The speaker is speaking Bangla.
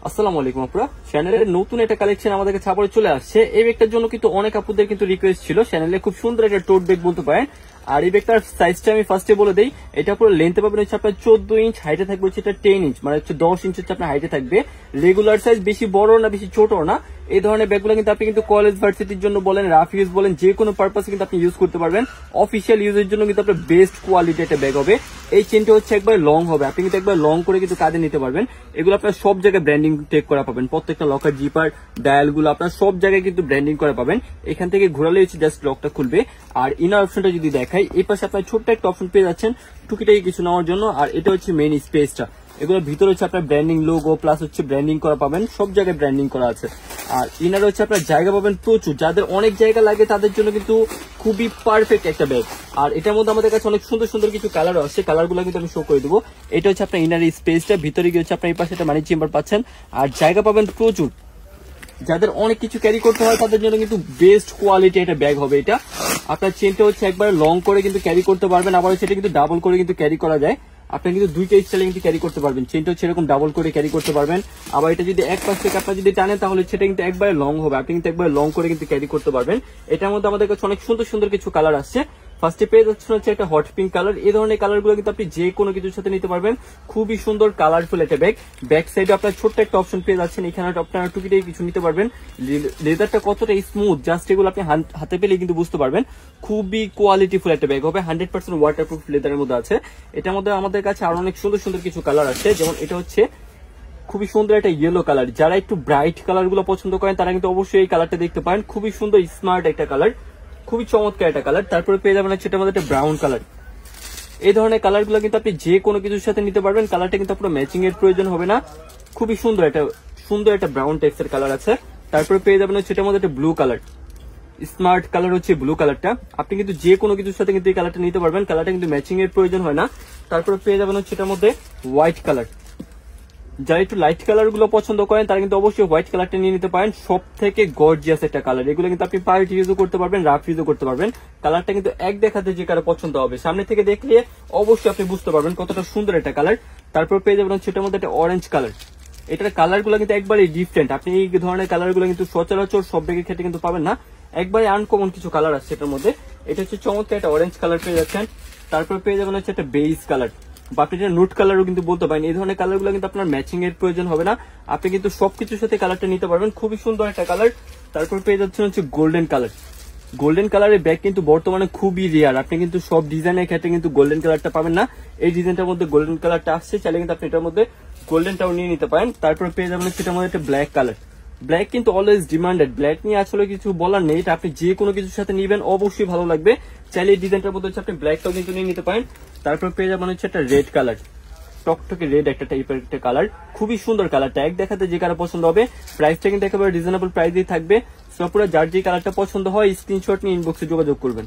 আসসালামু আলাইকুম আপুরা, চ্যানেলের নতুন একটা কালেকশন আমাদের কাছে আবার চলে আসছে। এই ব্যাগটার জন্য কিন্তু অনেক আপুদের কিন্তু রিকোয়েস্ট ছিল, চ্যানেলে খুব সুন্দর একটা টোট ব্যাগ বলতে পারেন। আর এই ব্যাগটার সাইজটা আমি ফার্স্টে বলে দিই। এটা পুরো লেন্থে পাবেন হচ্ছে আপনার 14 ইঞ্চ, হাইটে থাকবে হচ্ছে এটা 10 ইঞ্চ, মানে হচ্ছে 10 ইঞ্চ হচ্ছে আপনার হাইটে থাকবে। রেগুলার সাইজ, বেশি বড় না বেশি ছোট না। এই ধরনের ব্যাগগুলো কিন্তু আপনি কিন্তু কলেজ ভার্সিটির জন্য বলেন, রাফ ইউজ বলেন, যে কোনো পারপাসে কিন্তু আপনি ইউজ করতে পারবেন। অফিসিয়াল ইউজের জন্য কিন্তু আপনার বেস্ট কোয়ালিটি একটা ব্যাগ হবে। এই চেনটা হচ্ছে একবার লং হবে, আপনি কিন্তু একবার লং করে কিন্তু কাঁধে নিতে পারবেন। এগুলো আপনার সব জায়গায় ব্র্যান্ডিং টেক করা পাবেন, প্রত্যেকটা লকার জিপার ডায়াল গুলো আপনার সব জায়গায় কিন্তু ব্র্যান্ডিং করা পাবেন। এখান থেকে ঘোরালে হচ্ছে জাস্ট লকটা খুলবে। আর ইনার অপশনটা যদি দেখাই, এই পাশে আপনার ছোট্ট একটা অপশন পেয়ে যাচ্ছেন টুকিটাকি কিছু নেওয়ার জন্য। আর এটা হচ্ছে মেইন স্পেসটা, এগুলোর ভিতরে হচ্ছে আপনার ব্র্যান্ডিং লোগো প্লাস হচ্ছে ব্র্যান্ডিং করা পাবেন, সব জায়গায় ব্র্যান্ডিং করা আছে। আর ইনার হচ্ছে আপনার জায়গা পাবেন প্রচুর, যাদের অনেক জায়গা লাগে তাদের জন্য কিন্তু খুবই পারফেক্ট একটা ব্যাগ। আর এটার মধ্যে আমাদের কাছে অনেক সুন্দর সুন্দর কিছু কালার আসছে, কালারগুলো কিন্তু আমি শো করে দেবো। এটা হচ্ছে আপনার ইনার স্পেসটা, ভিতরে গিয়ে হচ্ছে আপনার এই পাশে একটা মানি চেম্বার পাচ্ছেন, আর জায়গা পাবেন প্রচুর। যাদের অনেক কিছু ক্যারি করতে হয় তাদের জন্য কিন্তু বেস্ট কোয়ালিটি একটা ব্যাগ হবে এটা। আপনার চেনটা হচ্ছে একবার লং করে কিন্তু ক্যারি করতে পারবেন, আবার সেটা কিন্তু ডাবল করে কিন্তু ক্যারি করা যায়। আপনি কিন্তু দুইটা স্টাইলে কিন্তু ক্যারি করতে পারবেন। চেনটা হচ্ছে এরকম ডাবল করে ক্যারি করতে পারবেন, আবার এটা যদি এক পাশ থেকে আপনার যদি টানেন তাহলে সেটা কিন্তু একবারে লং হবে, আপনি কিন্তু একবার লং করে কিন্তু ক্যারি করতে পারবেন। এটার মধ্যে আমাদের কাছে অনেক সুন্দর সুন্দর কিছু কালার আসছে। ফার্স্টে পেয়ে যাচ্ছেন হচ্ছে একটা হট পিঙ্ক কালার। এই ধরনের কালার গুলো কিন্তু আপনি যে কোনো কিছুর সাথে নিতে পারবেন, খুবই সুন্দর কালারফুল একটা ব্যাগ। ব্যাক সাইডে আপনার ছোট্ট একটা অপশন পেয়ে যাচ্ছেন, এখানে আপনারা টুকিটাই কিছু নিতে পারবেন। লেদারটা কতটা স্মুথ জাস্ট এগুলো আপনি হাতে পেলে কিন্তু বুঝতে পারবেন। খুবই কোয়ালিটিফুল একটা ব্যাগ হবে, 100% ওয়াটারপ্রুফ লেদারের মধ্যে আছে। এটার মধ্যে আমাদের কাছে আরো অনেক সুন্দর সুন্দর কিছু কালার আছে, যেমন এটা হচ্ছে খুবই সুন্দর একটা ইয়েলো কালার। যারা একটু ব্রাইট কালার গুলো পছন্দ করেন তারা কিন্তু অবশ্যই এই কালারটা দেখতে পারেন, খুবই সুন্দর স্মার্ট একটা কালার, খুবই চমৎকার একটা কালার। তারপরে পেয়ে যাবেন সেটার মধ্যে একটা ব্রাউন কালার। এই ধরনের কালার গুলো কিন্তু আপনি যে কোনো কিছুর সাথে নিতে পারবেন, কালারটা কিন্তু আপনার ম্যাচিং এর প্রয়োজন হবে না। খুবই সুন্দর একটা ব্রাউন টেক্সের কালার আছে। তারপরে পেয়ে যাবেন সেটার মধ্যে একটা ব্লু কালার, স্মার্ট কালার হচ্ছে ব্লু কালারটা। আপনি কিন্তু যে কোনো কিছুর সাথে কিন্তু এই কালারটা নিতে পারবেন, কালারটা কিন্তু ম্যাচিং এর প্রয়োজন হয় না। তারপরে পেয়ে যাবেন সেটার মধ্যে হোয়াইট কালার। যারা একটু লাইট কালার গুলো পছন্দ করেন তারা কিন্তু অবশ্যই হোয়াইট কালারটা নিয়ে নিতে পারেন, সব থেকে গর্জিয়াস একটা কালার। এগুলো কিন্তু আপনি পার্টি ইউজও করতে পারবেন, রাফ ইউজও করতে পারবেন। কালারটা কিন্তু এক দেখাতে যে কারো পছন্দ হবে, সামনে থেকে দেখলে অবশ্যই আপনি বুঝতে পারবেন কতটা সুন্দর একটা কালার। তারপর পেয়ে যাবেন সেটার মধ্যে একটা অরেঞ্জ কালার। এটার কালার গুলো কিন্তু একবারে ডিফারেন্ট, আপনি এই ধরনের কালার গুলো কিন্তু সচরাচর সব ব্যাগের ক্ষেত্রে কিন্তু পাবেন না, একবারে আনকমন কিছু কালার আছে এটার মধ্যে। এটা হচ্ছে চমৎকার একটা অরেঞ্জ কালার পেয়ে যাচ্ছেন। তারপর পেয়ে যাবেন হচ্ছে একটা বেজ কালার, বা আপনি এটা নোট কালারও কিন্তু বলতে পারেন। এই ধরনের কালার গুলো কিন্তু আপনার ম্যাচিং এর প্রয়োজন হবে না, আপনি কিন্তু সবকিছুর সাথে কালারটা নিতে পারবেন, খুবই সুন্দর একটা কালার। তারপর পেয়ে যাচ্ছেন হচ্ছে গোল্ডেন কালার। গোল্ডেন কালারের ব্যাগ কিন্তু বর্তমানে খুবই রেয়ার, আপনি কিন্তু সব ডিজাইনের ক্ষেত্রে কিন্তু গোল্ডেন কালারটা পাবেন না। এই ডিজাইনটার মধ্যে গোল্ডেন কালারটা আসছে, চাইলে কিন্তু আপনি এটার মধ্যে গোল্ডেনটাও নিয়ে নিতে পারেন। তারপর পেয়ে যাবেন সেটার মধ্যে একটা ব্ল্যাক কালার। ব্ল্যাক কিন্তু অলওয়েজ ডিমান্ডেড, ব্ল্যাক নিয়ে আসলে কিছু বলার নেই, এটা আপনি যে কোনো কিছুর সাথে নিবেন অবশ্যই ভালো লাগবে। চাইলে এই ডিজাইনটার মধ্যে হচ্ছে আপনি ব্ল্যাকটাও কিন্তু নিয়ে নিতে পারেন। তারপর পেয়ে যাবেন হচ্ছে একটা রেড কালার, টকটকে রেড একটা টাইপের একটা কালার, খুবই সুন্দর কালারটা, এক দেখাতে যে কারো পছন্দ হবে। প্রাইসটা কিন্তু একেবারে রিজনেবল প্রাইসেই থাকবে। সো পুরো যার যে কালারটা পছন্দ হয় স্ক্রিনশট নিয়ে ইনবক্সে যোগাযোগ করবেন।